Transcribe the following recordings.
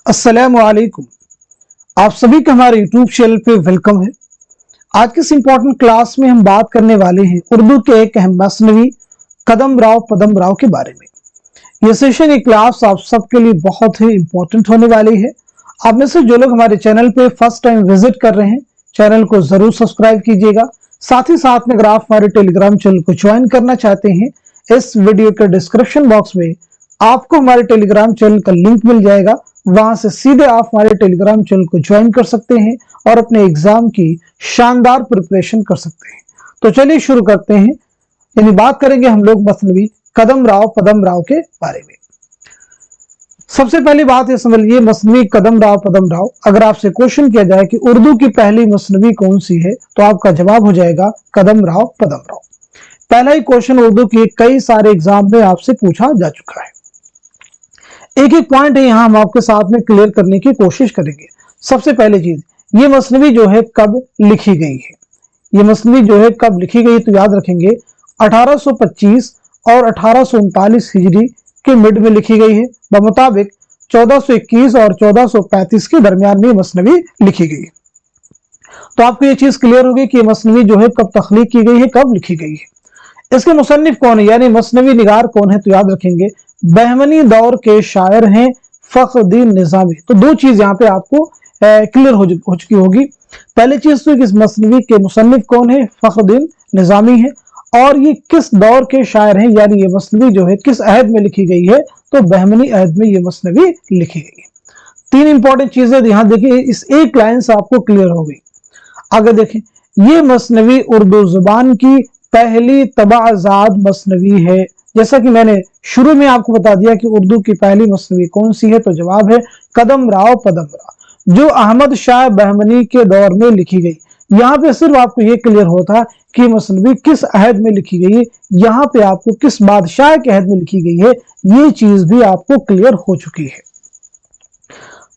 अस्सलामुअलैकुम। आप सभी का हमारे यूट्यूब चैनल पे वेलकम है। आज की इस इम्पोर्टेंट क्लास में हम बात करने वाले हैं उर्दू के एक अहम मसनवी कदम राव पदम राव के बारे में। ये सेशन, ये क्लास आप सबके लिए बहुत ही इम्पोर्टेंट होने वाली है। आप में से जो लोग हमारे चैनल पे फर्स्ट टाइम विजिट कर रहे हैं, चैनल को जरूर सब्सक्राइब कीजिएगा। साथ ही साथ में अगर आप हमारे टेलीग्राम चैनल को ज्वाइन करना चाहते हैं, इस वीडियो के डिस्क्रिप्शन बॉक्स में आपको हमारे टेलीग्राम चैनल का लिंक मिल जाएगा। वहां से सीधे आप हमारे टेलीग्राम चैनल को ज्वाइन कर सकते हैं और अपने एग्जाम की शानदार प्रिपरेशन कर सकते हैं। तो चलिए शुरू करते हैं। यानी बात करेंगे हम लोग मसनवी कदम राव पदम राव के बारे में। सबसे पहली बात ये समझ लीजिए, मसनवी कदम राव पदम राव, अगर आपसे क्वेश्चन किया जाए कि उर्दू की पहली मसनवी कौन सी है, तो आपका जवाब हो जाएगा कदम राव पदम राव। पहला ही क्वेश्चन उर्दू के कई सारे एग्जाम में आपसे पूछा जा चुका है। एक एक पॉइंट है यहां हम आपके साथ में क्लियर करने की कोशिश करेंगे। सबसे पहली चीज, ये मसनवी जो है कब लिखी गई है। ये मसनवी जो है कब लिखी गई, तो याद रखेंगे 1825 और 1839 हिजरी के मिड में लिखी गई है। बमुताबिक 1421 और 1435 के दरमियान में मसनवी लिखी गई है। तो आपको ये चीज क्लियर होगी कि मसनवी जो है कब तख्लीक की गई है, कब लिखी गई है। इसके मुसन्निफ कौन है, यानी मसनवी निगार कौन है, तो याद रखेंगे बहमनी दौर के शायर हैं फखरुद्दीन निजामी। तो दो चीज यहाँ पे आपको क्लियर हो चुकी होगी। पहली चीज तो इस मसनवी के मुसन्निफ कौन है, फखरुद्दीन निजामी है, और ये किस दौर के शायर हैं, यानी ये मसनवी जो है किस अहद में लिखी गई है, तो बहमनी अहद में ये मसनवी लिखी गई है। तीन इंपॉर्टेंट चीजें यहां देखिए, इस एक लाइन से आपको क्लियर हो गई। आगे देखें, ये मसनवी उर्दू जुबान की पहली तबाजाद मसनवी है। जैसा कि मैंने शुरू में आपको बता दिया कि उर्दू की पहली मसनवी कौन सी है, तो जवाब है कदम राव पदम राव, जो अहमद शाह बहमनी के दौर में लिखी गई। यहाँ पे सिर्फ आपको ये क्लियर होता कि मसनवी किस अहद में लिखी गई है, यहाँ पे आपको किस बादशाह के अहद में लिखी गई है, ये चीज भी आपको क्लियर हो चुकी है।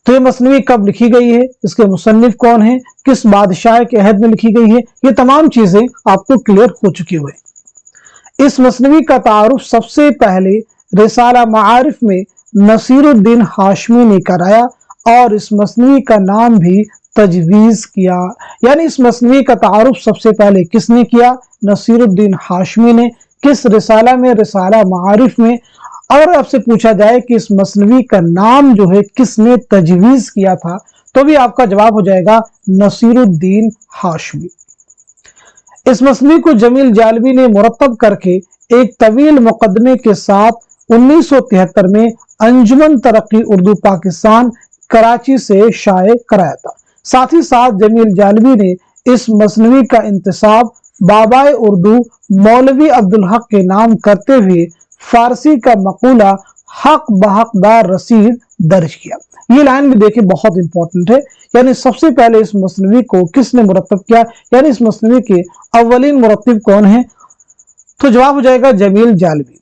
तो ये मसनवी कब लिखी गई है, इसके मुसन्निफ कौन है, किस बादशाह के अहद में लिखी गई है, ये तमाम चीजें आपको क्लियर हो चुकी हुई। इस मसनवी का तारुफ सबसे पहले रिसाला मारिफ में नसीरुद्दीन हाशमी ने कराया और इस मसनवी का नाम भी तजवीज किया। यानी इस मसनवी का तारुफ सबसे पहले किसने किया, नसीरुद्दीन हाशमी ने। किस रिसाला में, रिसाला मारिफ में। अगर आपसे पूछा जाए कि इस मसनवी का नाम जो है किसने तजवीज किया था, तो भी आपका जवाब हो जाएगा नसीरुद्दीन हाशमी। इस मसनवी को जमील जालवी ने मुरतब करके एक तवील मुकदमे के साथ 1973 में अंजुमन तरक्की उर्दू पाकिस्तान कराची से शाये कराया था। साथ ही साथ जमील जालवी ने इस मसनवी का इंतसाब बाबाए उर्दू मौलवी अब्दुल हक के नाम करते हुए फारसी का मकूला हक बहकदार रसीद दर्ज किया। ये लाइन भी देखिए बहुत इंपॉर्टेंट है। यानी सबसे पहले इस मसनवी को किसने मुरतब किया, यानी इस मसनवी के अव्वलीन मुरत्तिब कौन है, तो जवाब हो जाएगा जमील जालवी।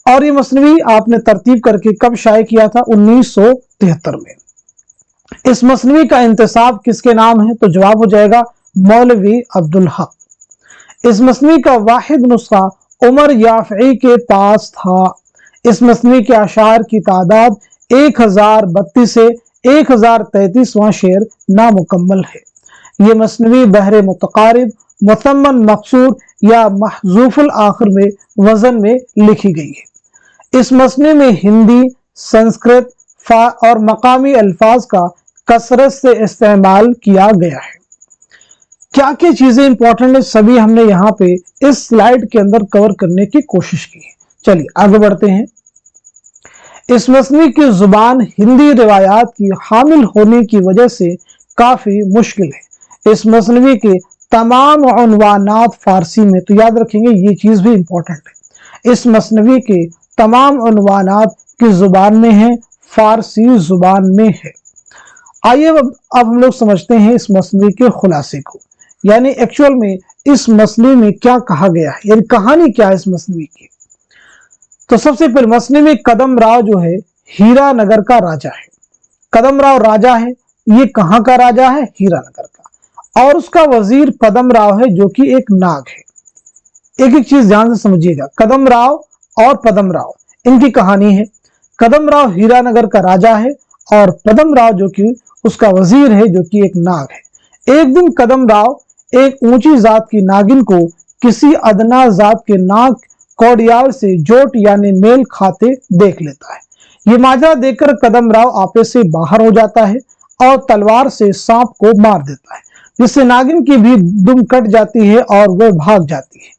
और ये मसनवी आपने तरतीब करके कब शाये किया था, 1973 में। इस मसनवी का इंतसाब किसके नाम है, तो जवाब हो जाएगा मौलवी अब्दुल हक। इस मसनवी का वाहिद नुस्खा उमर याफई के पास था। इस मसनवी के अशार की तादाद 1032 से 1033वां शेर नामुकम्मल है। ये मसनवी बहरे मुतकारिब, मुसम्मन मकसूर या महजूफुल आखिर में वजन में लिखी गई है। इस मसनवी में हिंदी, संस्कृत और मकामी अल्फाज का कसरत से इस्तेमाल किया गया है। क्या क्या चीजें इंपॉर्टेंट है, सभी हमने यहाँ पे इस स्लाइड के अंदर कवर करने की कोशिश की है। चलिए आगे बढ़ते हैं। इस मसनवी की जुबान हिंदी रिवायात की हामिल होने की वजह से काफी मुश्किल है। इस मसनवी के तमाम उन्वानात फारसी में, तो याद रखेंगे ये चीज भी इंपॉर्टेंट है। इस मसनवी के तमाम उन्वानात की जुबान में है, फारसी जुबान में है। आइए अब हम लोग समझते हैं इस मसनवी के खुलासे को, यानी एक्चुअल में इस मसनवी में क्या कहा गया है, यानी कहानी क्या है इस मसनवी की। तो सबसे पहले मसनवी कदम राव जो है हीरा नगर का राजा है। कदम राव राजा है, ये कहां का राजा है, हीरा नगर का, और उसका वजीर पदम राव है जो कि एक नाग है। एक एक चीज ध्यान से समझिएगा, कदम राव और पदम राव, इनकी कहानी है। कदम राव हीरा नगर का राजा है और पदम राव जो कि उसका वजीर है, जो कि एक नाग है। एक दिन कदम राव एक ऊंची जात की नागिन को किसी अदना जात के नाग कौड़ियाल से जोट यानी मेल खाते देख लेता है। ये माजरा देखकर कदम राव आपे से बाहर हो जाता है और तलवार से सांप को मार देता है, जिससे नागिन की भी दुम कट जाती है और वह भाग जाती है।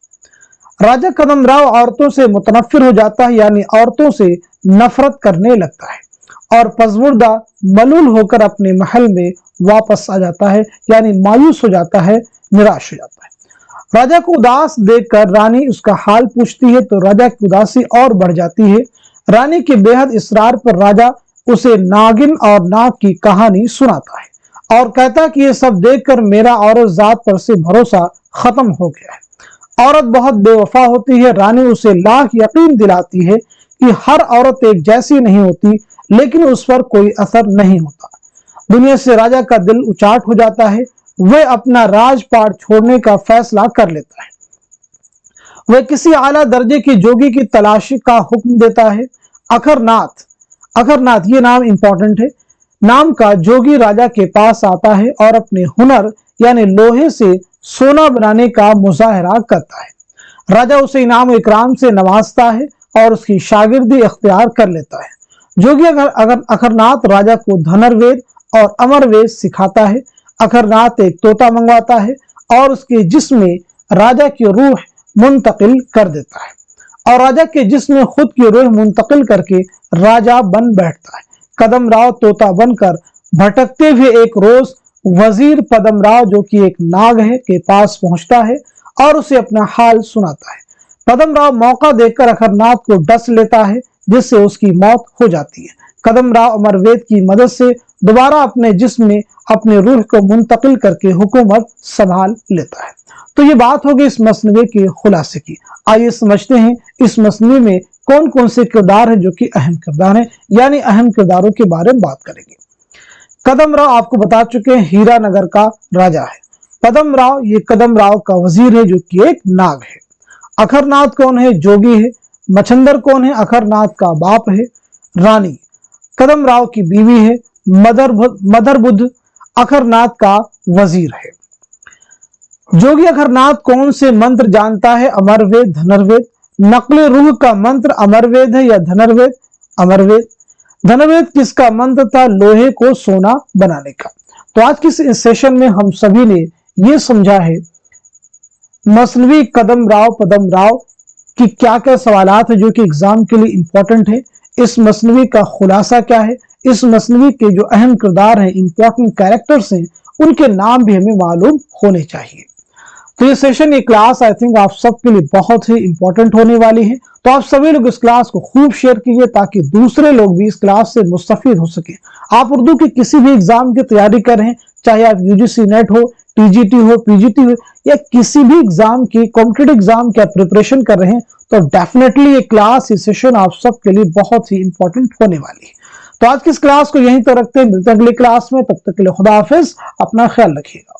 राजा कदम राव औरतों से मुतनफिर हो जाता है, यानी औरतों से नफरत करने लगता है और पजमुर्दा मलूल होकर अपने महल में वापस आ जाता है, यानी मायूस हो जाता है, निराश हो जाता है। राजा को उदास देखकर रानी उसका हाल पूछती है तो राजा की उदासी और बढ़ जाती है। रानी के बेहद इसरार पर राजा उसे नागिन और नाग की कहानी सुनाता है और कहता है कि ये सब देखकर मेरा औरत जात पर से भरोसा खत्म हो गया है। औरत बहुत बेवफा होती है। रानी उसे लाख यकीन दिलाती है कि हर औरत एक जैसी नहीं होती, लेकिन उस पर कोई असर नहीं होता। दुनिया से राजा का दिल उचाट हो जाता है। वह अपना राजपाट छोड़ने का फैसला कर लेता है। वह किसी आला दर्जे की जोगी की तलाशी का हुक्म देता है। अखरनाथ ये नाम इंपॉर्टेंट है, नाम का जोगी राजा के पास आता है और अपने हुनर यानी लोहे से सोना बनाने का मुजाहरा करता है। राजा उसे इनाम इकराम से नवाजता है और उसकी शागिर्दी इख्तियार कर लेता है। जोगी अगर अखरनाथ राजा को धनुर्वेद और अमरवेद सिखाता है। अखरनाथ एक तोता मंगवाता है और उसके जिस्म में राजा की रूह मुंतकिल कर देता है और राजा के जिस्म में खुद की रूह मुंतकिल करके राजा बन बैठता है। कदम राव तोता बनकर भटकते हुए एक रोज वजीर पदम राव जो कि एक नाग है के पास पहुंचता है और उसे अपना हाल सुनाता है। पदम राव मौका देखकर अखरनाथ को डस लेता है, जिससे उसकी मौत हो जाती है। कदम राव अमरवेद की मदद से दोबारा अपने जिस्म में अपने रूह को मुंतकिल करके हुकूमत संभाल लेता है। तो ये बात होगी इस मसनवे के खुलासे की। आइए समझते हैं इस मसनवे में कौन कौन से किरदार हैं जो कि अहम किरदार हैं, यानी अहम किरदारों के बारे में बात करेंगे। कदम राव आपको बता चुके हैं हीरा नगर का राजा है। पदम राव ये कदम राव का वजीर है जो कि एक नाग है। अखरनाथ कौन है? जोगी है। मच्छंदर कौन है? अखरनाथ का बाप है। रानी कदम राव की बीवी है। मदर बुद्ध अखरनाथ का वजीर है। जोगी अखरनाथ कौन से मंत्र जानता है? अमरवेद, धनुर्वेद। नकले रूह का मंत्र अमरवेद है या धनुर्वेद? अमरवेद। धनुर्वेद किसका मंत्र था? लोहे को सोना बनाने का। तो आज के इस सेशन में हम सभी ने ये समझा है मसनवी कदम राव पदम राव की क्या क्या सवालात है जो कि एग्जाम के लिए इंपॉर्टेंट है। इस मसनवी का खुलासा क्या है, इस मसनवी के जो अहम किरदार हैं, इंपॉर्टेंट कैरेक्टर्स हैं, उनके नाम भी हमें मालूम होने चाहिए। तो ये सेशन, ये क्लास आई थिंक आप सबके लिए बहुत ही इंपॉर्टेंट होने वाली है। तो आप सभी लोग इस क्लास को खूब शेयर कीजिए ताकि दूसरे लोग भी इस क्लास से मुस्तफीद हो सके। आप उर्दू की किसी भी एग्जाम की तैयारी कर रहे हैं, चाहे आप यूजीसी नेट हो, टीजीटी हो, पीजीटी हो या किसी भी एग्जाम की कॉम्पिटिटिव एग्जाम की प्रिपरेशन कर रहे हैं, तो डेफिनेटली ये क्लास, ये सेशन आप सबके लिए बहुत ही इंपॉर्टेंट होने वाली है। तो आज की इस क्लास को यहीं तक रखते हैं, मिलते हैं अगली क्लास में। तब तक के लिए खुदा हाफिज, अपना ख्याल रखिएगा।